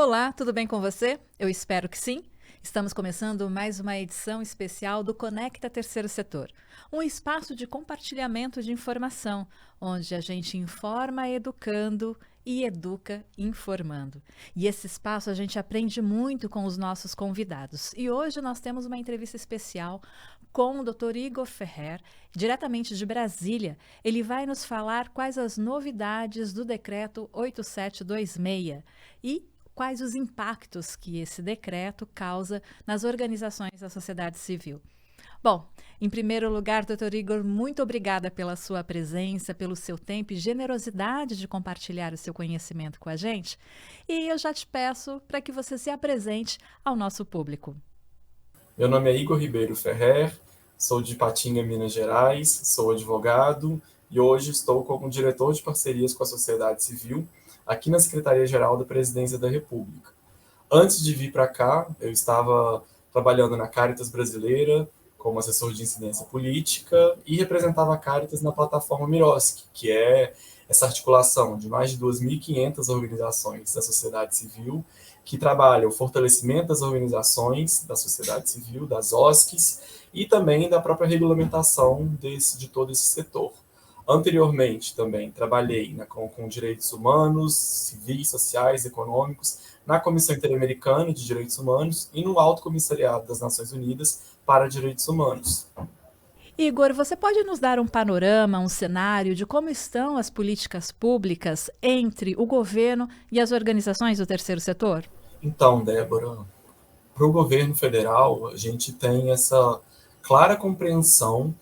Olá, tudo bem com você? Eu espero que sim. Estamos começando mais uma edição especial do Conecta Terceiro Setor, um espaço de compartilhamento de informação, onde a gente informa educando e educa informando. E esse espaço a gente aprende muito com os nossos convidados. E hoje nós temos uma entrevista especial com o Dr. Igor Ferrer, diretamente de Brasília. Ele vai nos falar quais as novidades do decreto 8726 e quais os impactos que esse decreto causa nas organizações da sociedade civil. Bom, em primeiro lugar, doutor Igor, muito obrigada pela sua presença, pelo seu tempo e generosidade de compartilhar o seu conhecimento com a gente. E eu já te peço para que você se apresente ao nosso público. Meu nome é Igor Ribeiro Ferrer, sou de Ipatinga, Minas Gerais, sou advogado e hoje estou como diretor de parcerias com a sociedade civil aqui na Secretaria-Geral da Presidência da República. Antes de vir para cá, eu estava trabalhando na Caritas Brasileira como assessor de incidência política e representava a Caritas na plataforma Miroski, que é essa articulação de mais de 2.500 organizações da sociedade civil que trabalham o fortalecimento das organizações da sociedade civil, das OSCs, e também da própria regulamentação de todo esse setor. Anteriormente, também trabalhei com direitos humanos, civis, sociais, econômicos, na Comissão Interamericana de Direitos Humanos e no Alto Comissariado das Nações Unidas para Direitos Humanos. Igor, você pode nos dar um panorama, um cenário de como estão as políticas públicas entre o governo e as organizações do terceiro setor? Então, Débora, para o governo federal, a gente tem essa clara compreensão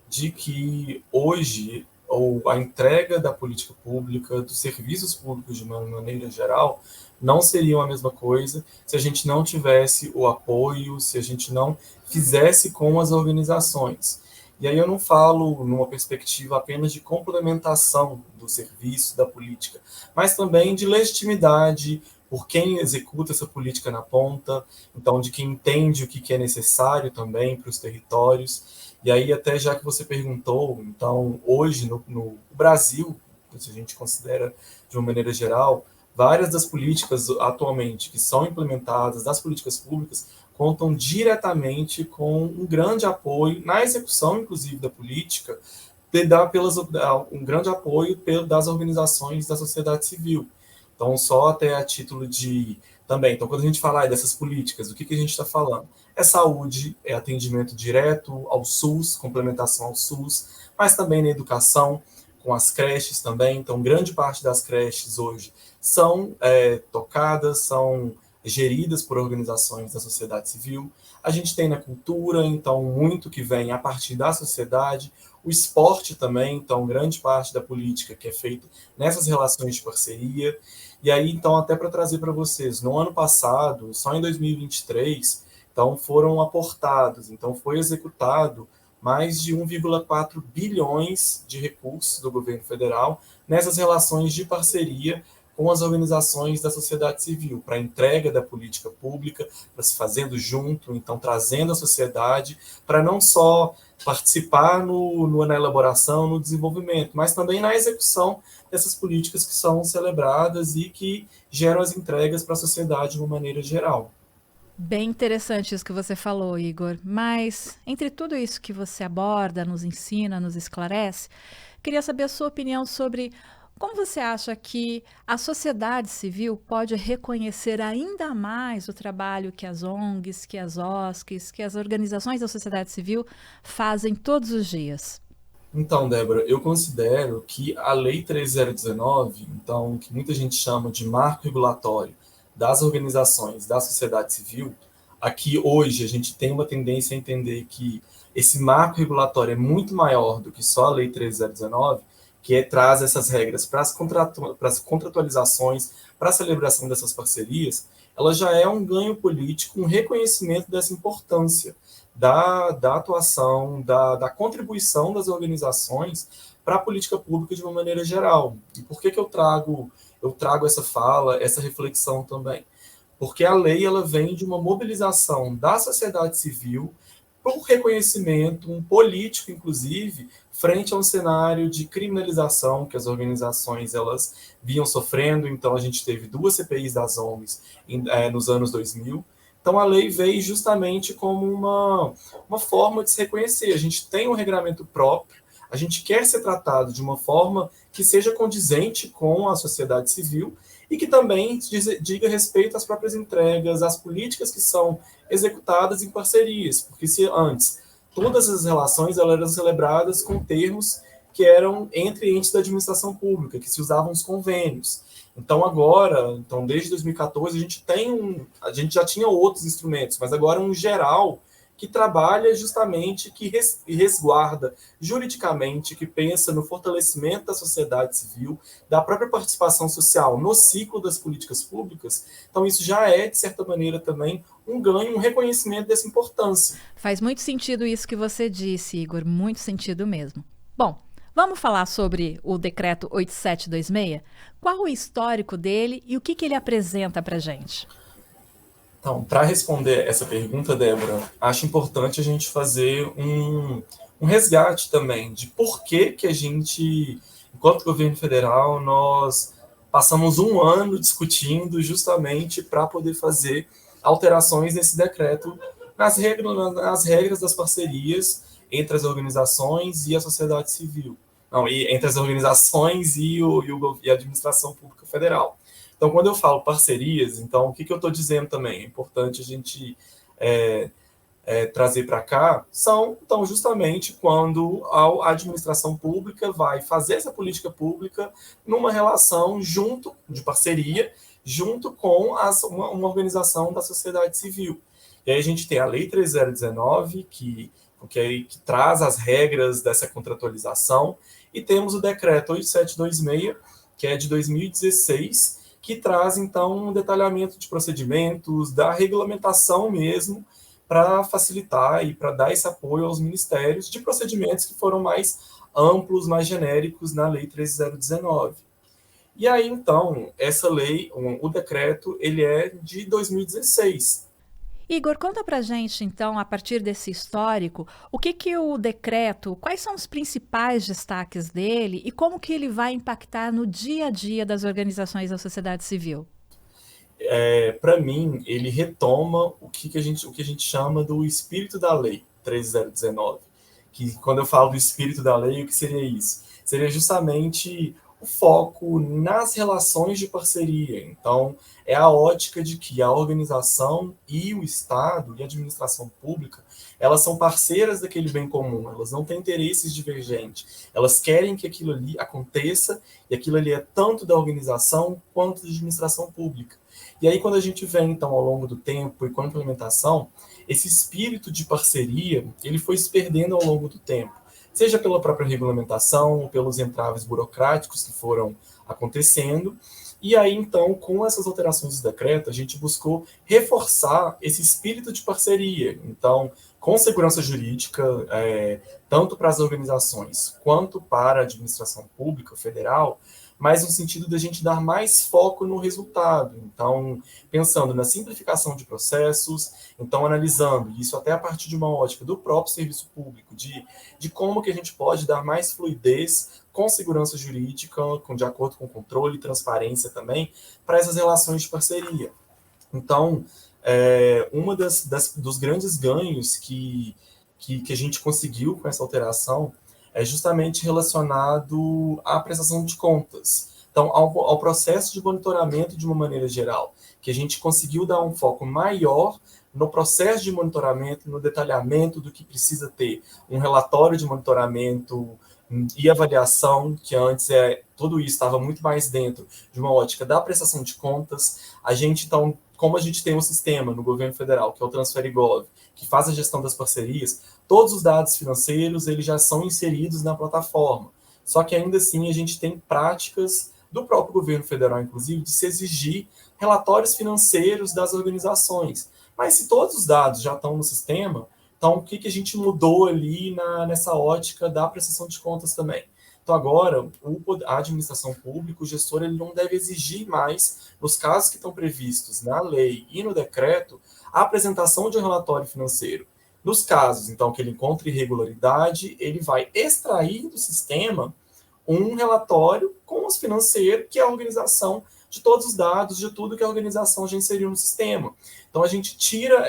de que hoje ou a entrega da política pública, dos serviços públicos de uma maneira geral, não seriam a mesma coisa se a gente não tivesse o apoio, se a gente não fizesse com as organizações. E aí eu não falo numa perspectiva apenas de complementação do serviço, da política, mas também de legitimidade por quem executa essa política na ponta, então de quem entende o que é necessário também para os territórios. E aí até já que você perguntou, então hoje no Brasil, se a gente considera de uma maneira geral, várias das políticas atualmente que são implementadas, das políticas públicas, contam diretamente com um grande apoio na execução, inclusive, da política, um grande apoio das organizações da sociedade civil. Então, só até a título de também. Então, quando a gente fala dessas políticas, do que a gente está falando? É saúde, é atendimento direto ao SUS, complementação ao SUS, mas também na educação, com as creches também. Então, grande parte das creches hoje são tocadas, são geridas por organizações da sociedade civil. A gente tem na cultura, então, muito que vem a partir da sociedade. O esporte também, então, grande parte da política que é feita nessas relações de parceria. E aí, então, até para trazer para vocês, no ano passado, só em 2023, então, foram aportados, então, foi executado mais de 1,4 bilhões de recursos do governo federal nessas relações de parceria com as organizações da sociedade civil, para a entrega da política pública, para se fazendo junto, então trazendo a sociedade, para não só participar na elaboração, no desenvolvimento, mas também na execução dessas políticas que são celebradas e que geram as entregas para a sociedade de uma maneira geral. Bem interessante isso que você falou, Igor. Mas, entre tudo isso que você aborda, nos ensina, nos esclarece, queria saber a sua opinião sobre como você acha que a sociedade civil pode reconhecer ainda mais o trabalho que as ONGs, que as OSCs, que as organizações da sociedade civil fazem todos os dias? Então, Débora, eu considero que a Lei 13019, então, que muita gente chama de marco regulatório das organizações da sociedade civil, aqui hoje a gente tem uma tendência a entender que esse marco regulatório é muito maior do que só a Lei 13019, traz essas regras para as contratualizações, para a celebração dessas parcerias, ela já é um ganho político, um reconhecimento dessa importância da atuação, da contribuição das organizações para a política pública de uma maneira geral. E por que eu trago essa fala, essa reflexão também? Porque a lei ela vem de uma mobilização da sociedade civil por reconhecimento, um político, inclusive, frente a um cenário de criminalização que as organizações elas vinham sofrendo. Então, a gente teve 2 CPIs das ONGs nos anos 2000. Então, a lei veio justamente como uma forma de se reconhecer. A gente tem um regramento próprio, a gente quer ser tratado de uma forma que seja condizente com a sociedade civil e que também diga respeito às próprias entregas, às políticas que são executadas em parcerias, porque se antes todas as relações elas eram celebradas com termos que eram entre entes da administração pública, que se usavam os convênios. Então agora, desde 2014 a gente já tinha outros instrumentos, mas agora um geral que trabalha justamente, que resguarda juridicamente, que pensa no fortalecimento da sociedade civil, da própria participação social no ciclo das políticas públicas. Então, isso já é, de certa maneira, também um ganho, um reconhecimento dessa importância. Faz muito sentido isso que você disse, Igor, muito sentido mesmo. Bom, vamos falar sobre o Decreto 8726? Qual o histórico dele e o que ele apresenta para a gente? Então, para responder essa pergunta, Débora, acho importante a gente fazer um resgate também de por que a gente, enquanto governo federal, nós passamos um ano discutindo justamente para poder fazer alterações nesse decreto nas regras das parcerias entre as organizações e a sociedade civil. Não, e entre as organizações e a administração pública federal. Então, quando eu falo parcerias, então, o que eu estou dizendo também? É importante a gente trazer para cá, então, justamente quando a administração pública vai fazer essa política pública numa relação de parceria, junto com uma organização da sociedade civil. E aí a gente tem a Lei 3019, que traz as regras dessa contratualização, e temos o Decreto 8726, que é de 2016, que traz, então, um detalhamento de procedimentos, da regulamentação mesmo, para facilitar e para dar esse apoio aos ministérios de procedimentos que foram mais amplos, mais genéricos na Lei 3019. E aí, então, essa lei, o decreto, ele é de 2016. Igor, conta pra gente, então, a partir desse histórico, o que o decreto, quais são os principais destaques dele e como que ele vai impactar no dia a dia das organizações da sociedade civil? Para mim, ele retoma o que a gente chama do espírito da lei 3019. Que quando eu falo do espírito da lei, o que seria isso? Seria justamente o foco nas relações de parceria. Então, é a ótica de que a organização e o Estado e a administração pública, elas são parceiras daquele bem comum, elas não têm interesses divergentes, elas querem que aquilo ali aconteça, e aquilo ali é tanto da organização quanto da administração pública. E aí, quando a gente vê, então, ao longo do tempo e com a implementação, esse espírito de parceria, ele foi se perdendo ao longo do tempo, seja pela própria regulamentação ou pelos entraves burocráticos que foram acontecendo. E aí, então, com essas alterações do decreto, a gente buscou reforçar esse espírito de parceria. Então, com segurança jurídica, tanto para as organizações quanto para a administração pública federal, mas no sentido da gente dar mais foco no resultado. Então, pensando na simplificação de processos, então analisando isso até a partir de uma ótica do próprio serviço público, de como que a gente pode dar mais fluidez com segurança jurídica, de acordo com controle e transparência também, para essas relações de parceria. Então, uma dos grandes ganhos que a gente conseguiu com essa alteração é justamente relacionado à prestação de contas. Então, ao processo de monitoramento de uma maneira geral, que a gente conseguiu dar um foco maior no processo de monitoramento, no detalhamento do que precisa ter, um relatório de monitoramento e avaliação, que antes tudo isso estava muito mais dentro de uma ótica da prestação de contas. A gente, então, como a gente tem um sistema no governo federal, que é o TransfereGov, que faz a gestão das parcerias, todos os dados financeiros eles já são inseridos na plataforma. Só que ainda assim a gente tem práticas do próprio governo federal, inclusive, de se exigir relatórios financeiros das organizações. Mas se todos os dados já estão no sistema, então o que a gente mudou ali nessa ótica da prestação de contas também? Então agora, a administração pública, o gestor, ele não deve exigir mais, nos casos que estão previstos na lei e no decreto, a apresentação de um relatório financeiro. Nos casos, então, que ele encontre irregularidade, ele vai extrair do sistema um relatório com os financeiros, que é a organização de todos os dados, de tudo que a organização já inseriu no sistema. Então, a gente tira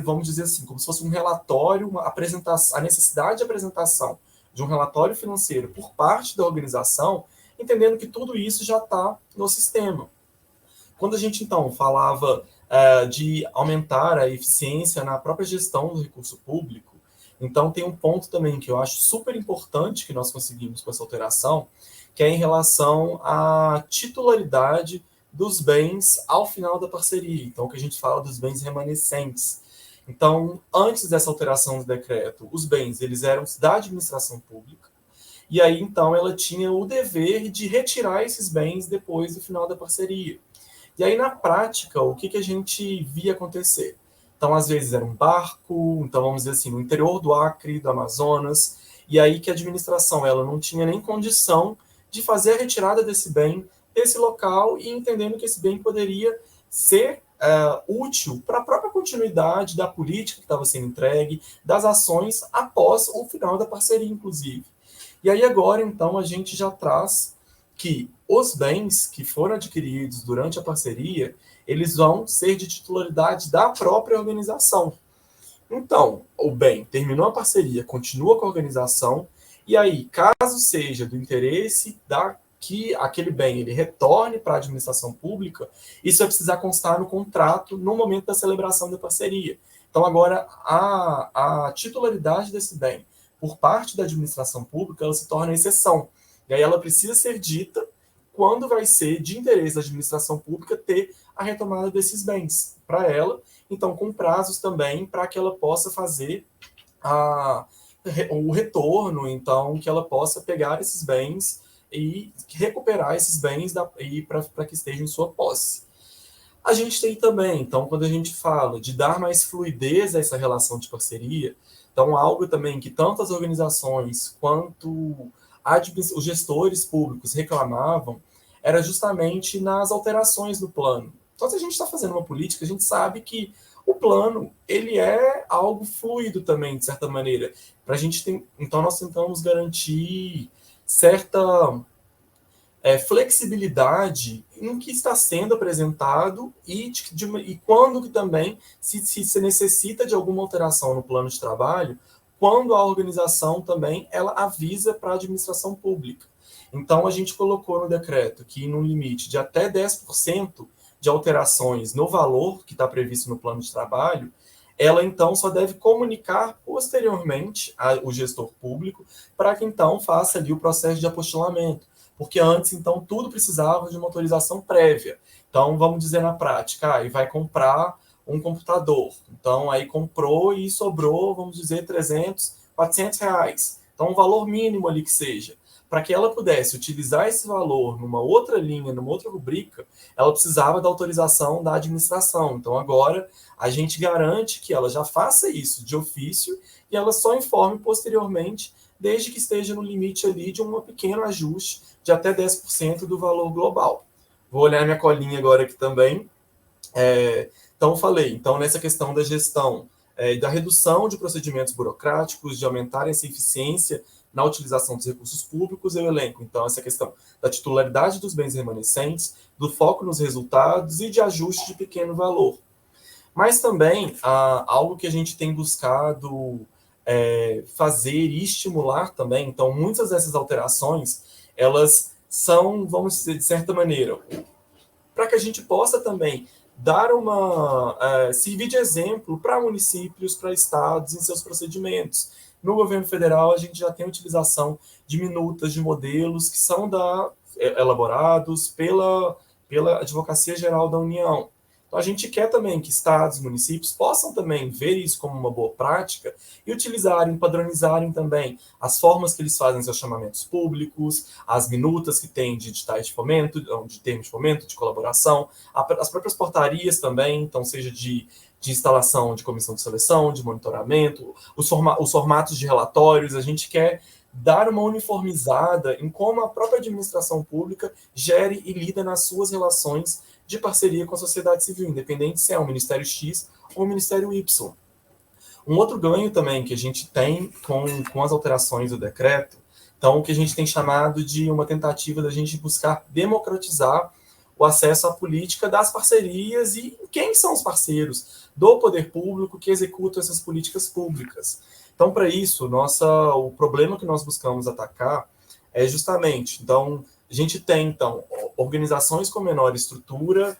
vamos dizer assim, como se fosse um relatório, uma apresentação, a necessidade de apresentação de um relatório financeiro por parte da organização, entendendo que tudo isso já está no sistema. Quando a gente, então, falava de aumentar a eficiência na própria gestão do recurso público, então tem um ponto também que eu acho super importante que nós conseguimos com essa alteração, que é em relação à titularidade dos bens ao final da parceria. Então, que a gente fala dos bens remanescentes. Então, antes dessa alteração do decreto, os bens eles eram da administração pública, e aí, então, ela tinha o dever de retirar esses bens depois do final da parceria. E aí, na prática, o que a gente via acontecer? Então, às vezes era um barco, então vamos dizer assim, no interior do Acre, do Amazonas, e aí que a administração ela não tinha nem condição de fazer a retirada desse bem desse local e entendendo que esse bem poderia ser útil para a própria continuidade da política que estava sendo entregue, das ações após o final da parceria, inclusive. E aí agora, então, a gente já traz que os bens que foram adquiridos durante a parceria, eles vão ser de titularidade da própria organização. Então, o bem terminou a parceria, continua com a organização, e aí, caso seja do interesse que aquele bem ele retorne para a administração pública, isso vai precisar constar no contrato no momento da celebração da parceria. Então, agora, a titularidade desse bem por parte da administração pública, ela se torna exceção. E aí ela precisa ser dita quando vai ser de interesse da administração pública ter a retomada desses bens para ela, então com prazos também para que ela possa fazer o retorno, então que ela possa pegar esses bens e recuperar esses bens para que estejam em sua posse. A gente tem também, então, quando a gente fala de dar mais fluidez a essa relação de parceria, então algo também que tanto as organizações quanto os gestores públicos reclamavam era justamente nas alterações do plano. Então, se a gente está fazendo uma política, a gente sabe que o plano ele é algo fluido também, de certa maneira. Então, nós tentamos garantir certa flexibilidade no que está sendo apresentado e quando que também se necessita de alguma alteração no plano de trabalho, quando a organização também ela avisa para a administração pública. Então, a gente colocou no decreto que no limite de até 10% de alterações no valor que está previsto no plano de trabalho, ela então só deve comunicar posteriormente ao gestor público para que então faça ali o processo de apostilamento, porque antes então tudo precisava de uma autorização prévia. Então vamos dizer na prática, vai comprar um computador, então aí comprou e sobrou, vamos dizer, 300, 400 reais, então um valor mínimo ali que seja. Para que ela pudesse utilizar esse valor numa outra linha, numa outra rubrica, ela precisava da autorização da administração. Então, agora, a gente garante que ela já faça isso de ofício e ela só informe posteriormente, desde que esteja no limite ali de um pequeno ajuste de até 10% do valor global. Vou olhar minha colinha agora aqui também. Então, falei, então, nessa questão da gestão e da redução de procedimentos burocráticos, de aumentar essa eficiência na utilização dos recursos públicos, eu elenco, então, essa questão da titularidade dos bens remanescentes, do foco nos resultados e de ajuste de pequeno valor. Mas também, algo que a gente tem buscado fazer e estimular também, então, muitas dessas alterações, elas são, vamos dizer, de certa maneira, para que a gente possa também dar servir de exemplo para municípios, para estados em seus procedimentos. No governo federal, a gente já tem a utilização de minutas, de modelos que são elaborados pela Advocacia Geral da União. Então, a gente quer também que estados, municípios possam também ver isso como uma boa prática e utilizarem, padronizarem também as formas que eles fazem seus chamamentos públicos, as minutas que têm de editais de fomento, de termos de fomento, de colaboração, as próprias portarias também, então seja de instalação de comissão de seleção, de monitoramento, os formatos de relatórios. A gente quer dar uma uniformizada em como a própria administração pública gere e lida nas suas relações de parceria com a sociedade civil, independente se é o Ministério X ou o Ministério Y. Um outro ganho também que a gente tem com as alterações do decreto, então, o que a gente tem chamado de uma tentativa da gente buscar democratizar o acesso à política das parcerias e quem são os parceiros do poder público que executam essas políticas públicas. Então, para isso, o problema que nós buscamos atacar é justamente, então, a gente tem, então, organizações com menor estrutura,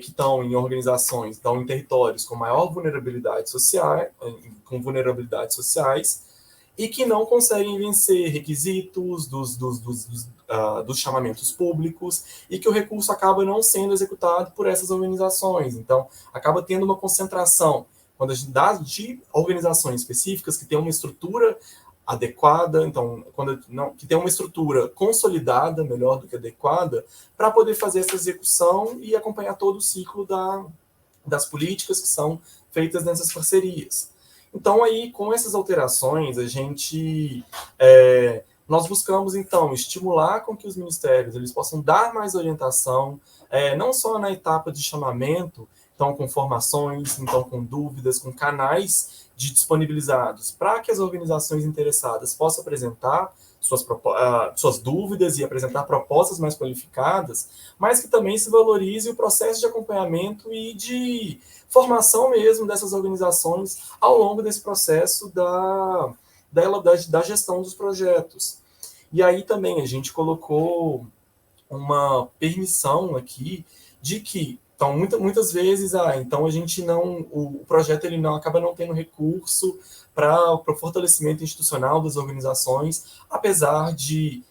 que estão em organizações, estão em territórios com maior vulnerabilidade social, com vulnerabilidades sociais, e que não conseguem vencer requisitos dos chamamentos públicos e que o recurso acaba não sendo executado por essas organizações. Então, acaba tendo uma concentração quando a gente dá de organizações específicas que têm uma estrutura adequada, então, que tem uma estrutura consolidada, melhor do que adequada, para poder fazer essa execução e acompanhar todo o ciclo das políticas que são feitas nessas parcerias. Então, aí, com essas alterações, nós buscamos, então, estimular com que os ministérios eles possam dar mais orientação, não só na etapa de chamamento, então, com formações, então, com dúvidas, com canais disponibilizados para que as organizações interessadas possam apresentar suas dúvidas e apresentar propostas mais qualificadas, mas que também se valorize o processo de acompanhamento e de formação mesmo dessas organizações ao longo desse processo da gestão dos projetos. E aí também a gente colocou uma permissão aqui de que, então, muitas vezes, então a gente o projeto ele não acaba não tendo recurso para o fortalecimento institucional das organizações, apesar de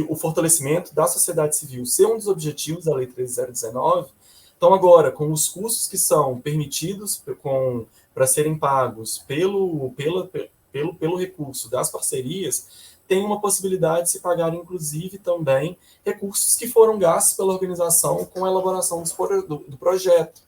o fortalecimento da sociedade civil ser um dos objetivos da Lei 13.019. Então, agora, com os custos que são permitidos para serem pagos pelo recurso das parcerias, tem uma possibilidade de se pagar, inclusive, também recursos que foram gastos pela organização com a elaboração do projeto.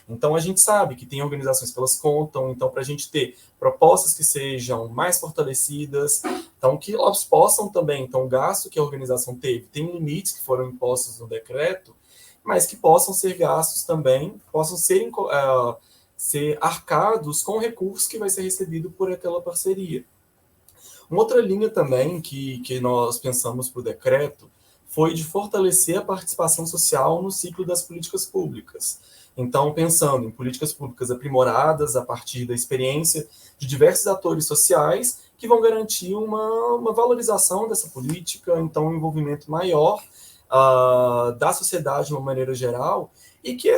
Então, a gente sabe que tem organizações que elas contam, então, para a gente ter propostas que sejam mais fortalecidas, então, que elas possam também, então, o gasto que a organização teve, tem limites que foram impostos no decreto, mas que possam ser gastos também, possam ser arcados com recursos que vai ser recebido por aquela parceria. Uma outra linha também que nós pensamos para o decreto foi de fortalecer a participação social no ciclo das políticas públicas. Então, pensando em políticas públicas aprimoradas a partir da experiência de diversos atores sociais que vão garantir uma valorização dessa política, então um envolvimento maior da sociedade de uma maneira geral, e que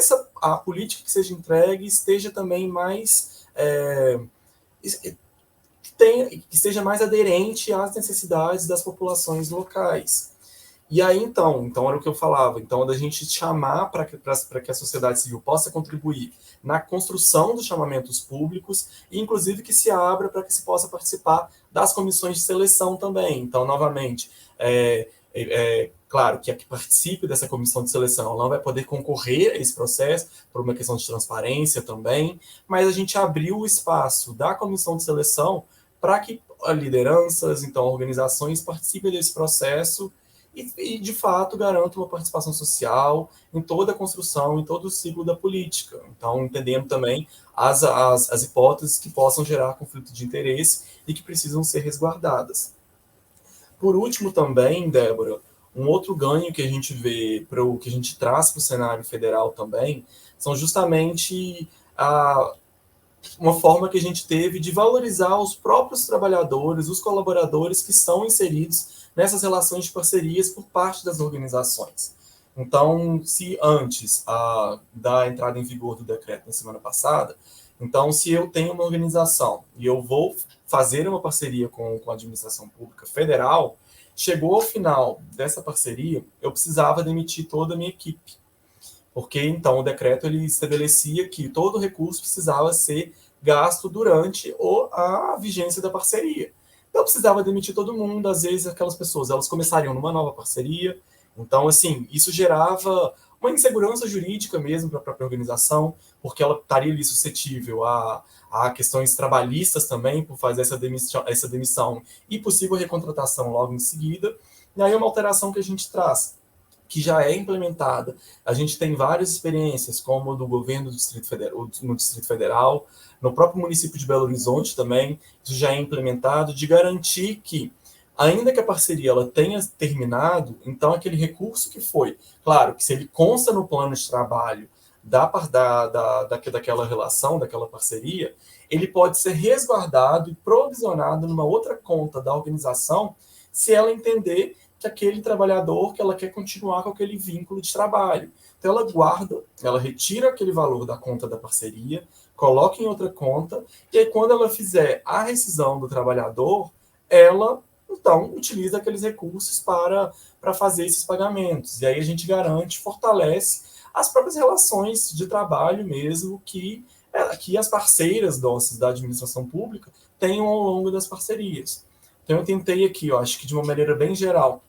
a política que seja entregue esteja também mais que seja mais aderente às necessidades das populações locais. E aí, então era o que eu falava, então, da gente chamar para que a sociedade civil possa contribuir na construção dos chamamentos públicos, e inclusive que se abra para que se possa participar das comissões de seleção também. Então, novamente, claro que a que participe dessa comissão de seleção ela não vai poder concorrer a esse processo, por uma questão de transparência também, mas a gente abriu o espaço da comissão de seleção para que lideranças, então organizações participem desse processo e, de fato, garantam uma participação social em toda a construção, em todo o ciclo da política. Então, entendendo também as hipóteses que possam gerar conflito de interesse e que precisam ser resguardadas. Por último, também, Débora, um outro ganho que a gente vê, que a gente traz para o cenário federal também, são justamente uma forma que a gente teve de valorizar os próprios trabalhadores, os colaboradores que estão inseridos nessas relações de parcerias por parte das organizações. Então, se antes da entrada em vigor do decreto na semana passada, então, se eu tenho uma organização e eu vou fazer uma parceria com a administração pública federal, chegou ao final dessa parceria, eu precisava demitir toda a minha equipe. Porque, então, o decreto ele estabelecia que todo recurso precisava ser gasto durante a vigência da parceria. Então, eu precisava demitir todo mundo, às vezes aquelas pessoas, elas começariam numa nova parceria, então, assim, isso gerava uma insegurança jurídica mesmo para a própria organização, porque ela estaria ali suscetível a questões trabalhistas também, por fazer essa demissão e possível recontratação logo em seguida. E aí é uma alteração que a gente traz que já é implementada. A gente tem várias experiências, como do governo do Distrito Federal, no Distrito Federal, no próprio município de Belo Horizonte também, isso já é implementado, de garantir que, ainda que a parceria ela tenha terminado, então aquele recurso que foi, claro, que se ele consta no plano de trabalho daquela relação, daquela parceria, ele pode ser resguardado e provisionado numa outra conta da organização, se ela entender que aquele trabalhador, que ela quer continuar com aquele vínculo de trabalho. Então ela guarda, ela retira aquele valor da conta da parceria, coloca em outra conta, e aí quando ela fizer a rescisão do trabalhador, ela, então, utiliza aqueles recursos para fazer esses pagamentos. E aí a gente garante, fortalece as próprias relações de trabalho mesmo que as parceiras nossas da administração pública tenham ao longo das parcerias. Então eu tentei aqui, eu acho que de uma maneira bem geral,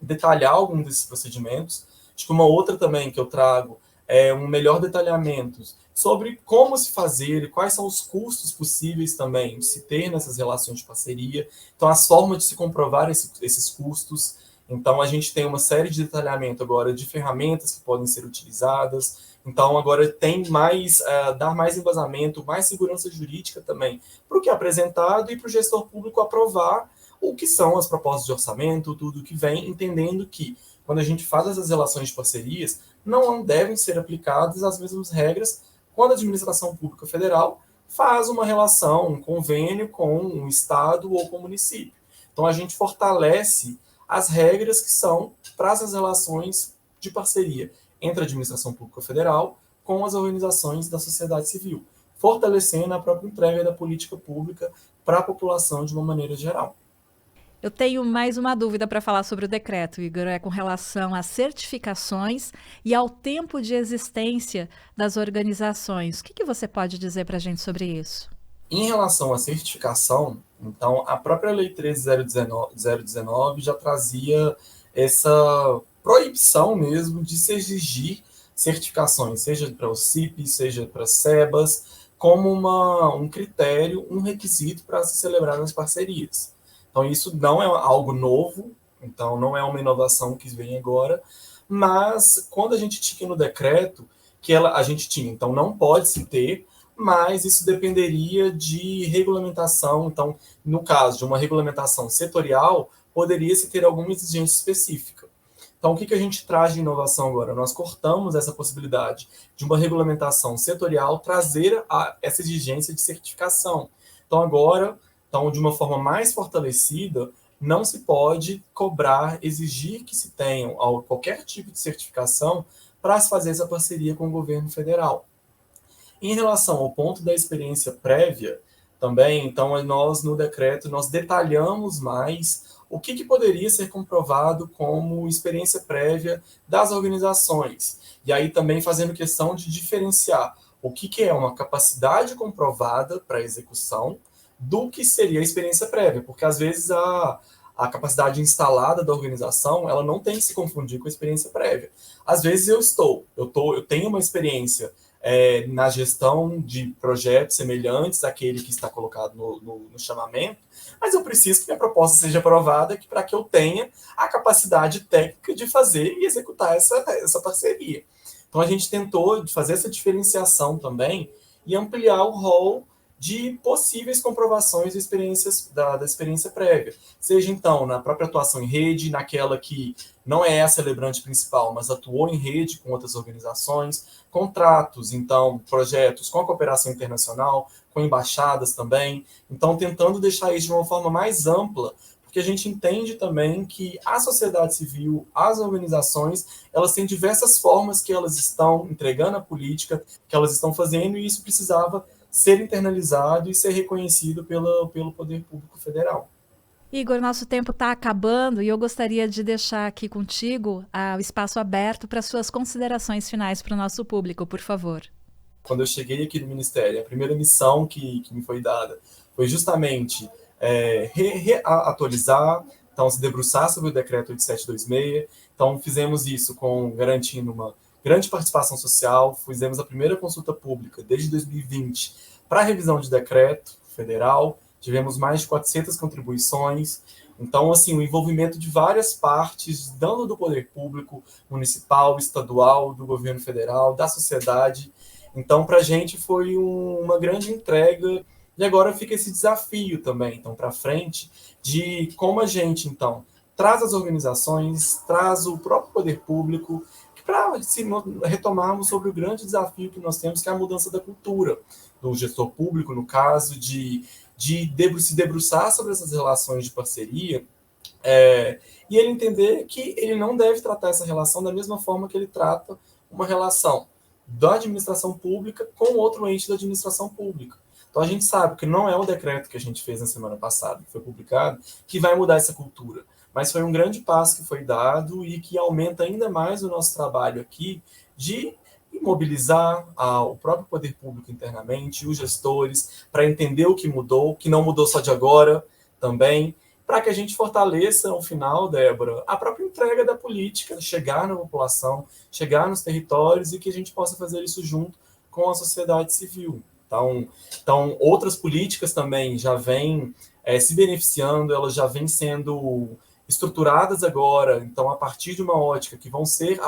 detalhar algum desses procedimentos. Acho que uma outra também que eu trago é um melhor detalhamento sobre como se fazer e quais são os custos possíveis também de se ter nessas relações de parceria. Então, as formas de se comprovar esses custos. Então, a gente tem uma série de detalhamento agora de ferramentas que podem ser utilizadas. Então, agora tem mais, dar mais embasamento, mais segurança jurídica também para o que é apresentado e para o gestor público aprovar o que são as propostas de orçamento, tudo que vem, entendendo que, quando a gente faz essas relações de parcerias, não devem ser aplicadas as mesmas regras quando a administração pública federal faz uma relação, um convênio com um estado ou com o município. Então, a gente fortalece as regras que são para essas relações de parceria entre a administração pública federal com as organizações da sociedade civil, fortalecendo a própria entrega da política pública para a população de uma maneira geral. Eu tenho mais uma dúvida para falar sobre o decreto, Igor, é com relação às certificações e ao tempo de existência das organizações. O que você pode dizer para a gente sobre isso? Em relação à certificação, então, a própria Lei 13.019 já trazia essa proibição mesmo de se exigir certificações, seja para o CIP, seja para SEBAS, como um critério, um requisito para se celebrar nas parcerias. Então, isso não é algo novo, então não é uma inovação que vem agora, mas quando a gente tinha no decreto, a gente tinha, então não pode se ter, mas isso dependeria de regulamentação. Então, no caso de uma regulamentação setorial, poderia-se ter alguma exigência específica. Então, o que a gente traz de inovação agora? Nós cortamos essa possibilidade de uma regulamentação setorial trazer essa exigência de certificação. Então, agora, de uma forma mais fortalecida, não se pode cobrar, exigir que se tenham qualquer tipo de certificação para se fazer essa parceria com o governo federal. Em relação ao ponto da experiência prévia, também, então, nós no decreto, nós detalhamos mais o que poderia ser comprovado como experiência prévia das organizações. E aí também fazendo questão de diferenciar o que é uma capacidade comprovada para execução do que seria a experiência prévia, porque às vezes a capacidade instalada da organização, ela não tem que se confundir com a experiência prévia. Às vezes eu tenho uma experiência na gestão de projetos semelhantes àquele que está colocado no chamamento, mas eu preciso que minha proposta seja aprovada para que eu tenha a capacidade técnica de fazer e executar essa parceria. Então, a gente tentou fazer essa diferenciação também e ampliar o rol de possíveis comprovações da experiência prévia. Seja, então, na própria atuação em rede, naquela que não é a celebrante principal, mas atuou em rede com outras organizações, contratos, então, projetos com a cooperação internacional, com embaixadas também. Então, tentando deixar isso de uma forma mais ampla, porque a gente entende também que a sociedade civil, as organizações, elas têm diversas formas que elas estão entregando a política, que elas estão fazendo, e isso precisava ser internalizado e ser reconhecido pelo Poder Público Federal. Igor, nosso tempo está acabando e eu gostaria de deixar aqui contigo o espaço aberto para suas considerações finais para o nosso público, por favor. Quando eu cheguei aqui no Ministério, a primeira missão que me foi dada foi justamente atualizar, então se debruçar sobre o Decreto 8726. Então fizemos isso garantindo uma grande participação social, fizemos a primeira consulta pública desde 2020 para a revisão de decreto federal, tivemos mais de 400 contribuições, Então, assim, o envolvimento de várias partes, dando do poder público, municipal, estadual, do governo federal, da sociedade. Então, para a gente foi uma grande entrega e agora fica esse desafio também, então, para frente, de como a gente, então, traz as organizações, traz o próprio poder público, para retomarmos sobre o grande desafio que nós temos, que é a mudança da cultura, do gestor público, no caso, de se debruçar sobre essas relações de parceria, e ele entender que ele não deve tratar essa relação da mesma forma que ele trata uma relação da administração pública com outro ente da administração pública. Então a gente sabe que não é o decreto que a gente fez na semana passada, que foi publicado, que vai mudar essa cultura, mas foi um grande passo que foi dado e que aumenta ainda mais o nosso trabalho aqui de mobilizar o próprio poder público internamente, os gestores, para entender o que mudou, que não mudou só de agora também, para que a gente fortaleça, ao final, Débora, a própria entrega da política, chegar na população, chegar nos territórios e que a gente possa fazer isso junto com a sociedade civil. Então outras políticas também já vêm se beneficiando, elas já vêm sendo estruturadas agora, então a partir de uma ótica que vão ser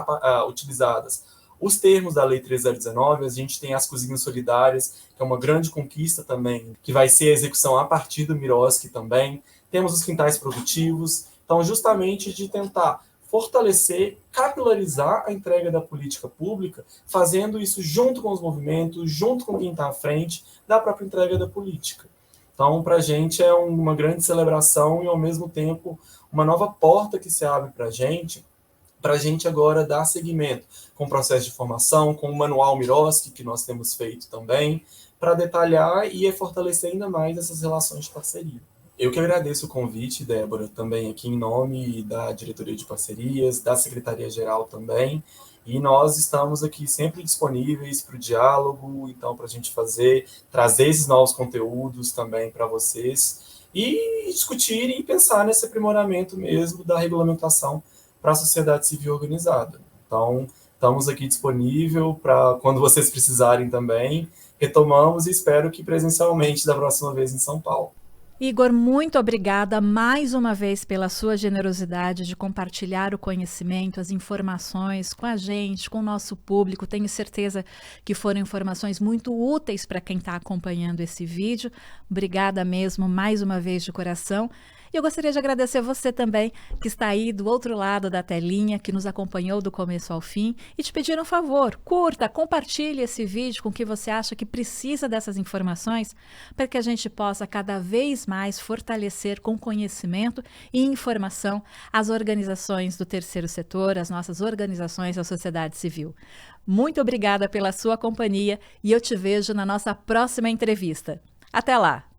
utilizadas os termos da Lei 3019, a gente tem as cozinhas solidárias, que é uma grande conquista também, que vai ser a execução a partir do Miroski também. Temos os quintais produtivos, então justamente de tentar fortalecer, capilarizar a entrega da política pública, fazendo isso junto com os movimentos, junto com quem está à frente da própria entrega da política. Então, para a gente é uma grande celebração e, ao mesmo tempo, uma nova porta que se abre para a gente agora dar seguimento com o processo de formação, com o manual Miroski, que nós temos feito também, para detalhar e fortalecer ainda mais essas relações de parceria. Eu que agradeço o convite, Débora, também aqui em nome da Diretoria de Parcerias, da Secretaria-Geral também, e nós estamos aqui sempre disponíveis para o diálogo, então, para a gente trazer esses novos conteúdos também para vocês, e discutir e pensar nesse aprimoramento mesmo da regulamentação para a sociedade civil organizada. Então, estamos aqui disponível para quando vocês precisarem também, retomamos e espero que presencialmente da próxima vez em São Paulo. Igor, muito obrigada mais uma vez pela sua generosidade de compartilhar o conhecimento, as informações com a gente, com o nosso público. Tenho certeza que foram informações muito úteis para quem está acompanhando esse vídeo. Obrigada mesmo, mais uma vez de coração. E eu gostaria de agradecer você também, que está aí do outro lado da telinha, que nos acompanhou do começo ao fim, e te pedir um favor, curta, compartilhe esse vídeo com quem você acha que precisa dessas informações, para que a gente possa cada vez mais fortalecer com conhecimento e informação as organizações do terceiro setor, as nossas organizações da sociedade civil. Muito obrigada pela sua companhia e eu te vejo na nossa próxima entrevista. Até lá!